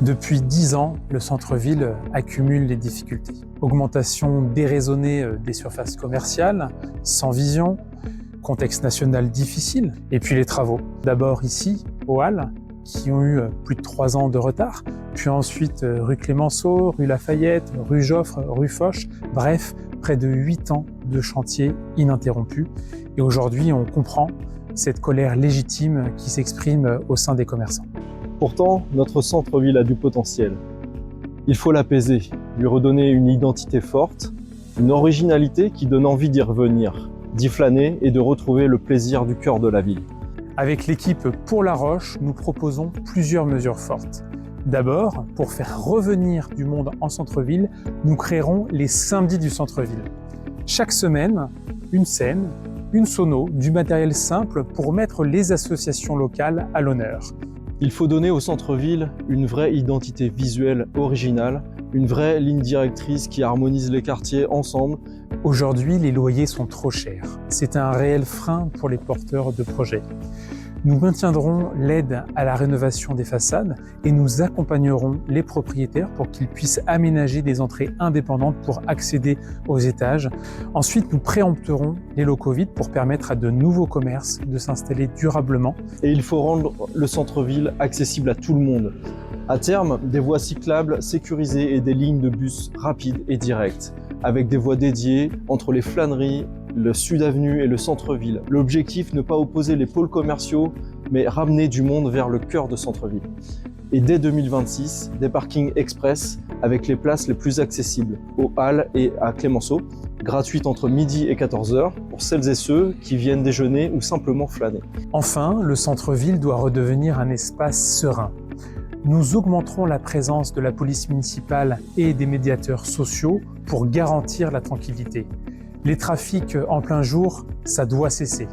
Depuis 10 ans, le centre-ville accumule les difficultés. Augmentation déraisonnée des surfaces commerciales, sans vision, contexte national difficile, et puis les travaux. D'abord ici, aux Halles, qui ont eu plus de 3 ans de retard, puis ensuite rue Clémenceau, rue Lafayette, rue Joffre, rue Foch, bref, près de 8 ans de chantier ininterrompu. Et aujourd'hui, on comprend cette colère légitime qui s'exprime au sein des commerçants. Pourtant, notre centre-ville a du potentiel. Il faut l'apaiser, lui redonner une identité forte, une originalité qui donne envie d'y revenir, d'y flâner et de retrouver le plaisir du cœur de la ville. Avec l'équipe Pour la Roche, nous proposons plusieurs mesures fortes. D'abord, pour faire revenir du monde en centre-ville, nous créerons les samedis du centre-ville. Chaque semaine, une scène, une sono, du matériel simple pour mettre les associations locales à l'honneur. Il faut donner au centre-ville une vraie identité visuelle originale, une vraie ligne directrice qui harmonise les quartiers ensemble. Aujourd'hui, les loyers sont trop chers. C'est un réel frein pour les porteurs de projets. Nous maintiendrons l'aide à la rénovation des façades et nous accompagnerons les propriétaires pour qu'ils puissent aménager des entrées indépendantes pour accéder aux étages. Ensuite, nous préempterons les locaux vides pour permettre à de nouveaux commerces de s'installer durablement. Et il faut rendre le centre-ville accessible à tout le monde. À terme, des voies cyclables sécurisées et des lignes de bus rapides et directes, avec des voies dédiées entre les flâneries, le Sud Avenue et le centre-ville. L'objectif, ne pas opposer les pôles commerciaux, mais ramener du monde vers le cœur de centre-ville. Et dès 2026, des parkings express avec les places les plus accessibles, aux Halles et à Clémenceau, gratuites entre midi et 14h pour celles et ceux qui viennent déjeuner ou simplement flâner. Enfin, le centre-ville doit redevenir un espace serein. Nous augmenterons la présence de la police municipale et des médiateurs sociaux pour garantir la tranquillité. Les trafics en plein jour, ça doit cesser.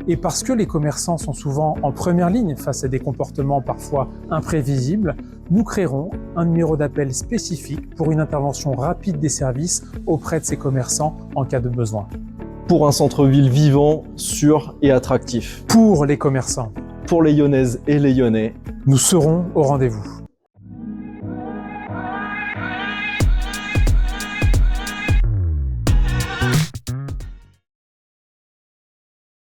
Et parce que les commerçants sont souvent en première ligne face à des comportements parfois imprévisibles, nous créerons un numéro d'appel spécifique pour une intervention rapide des services auprès de ces commerçants en cas de besoin. Pour un centre-ville vivant, sûr et attractif. Pour les commerçants, Pour les Lyonnaises et les Lyonnais, nous serons au rendez-vous.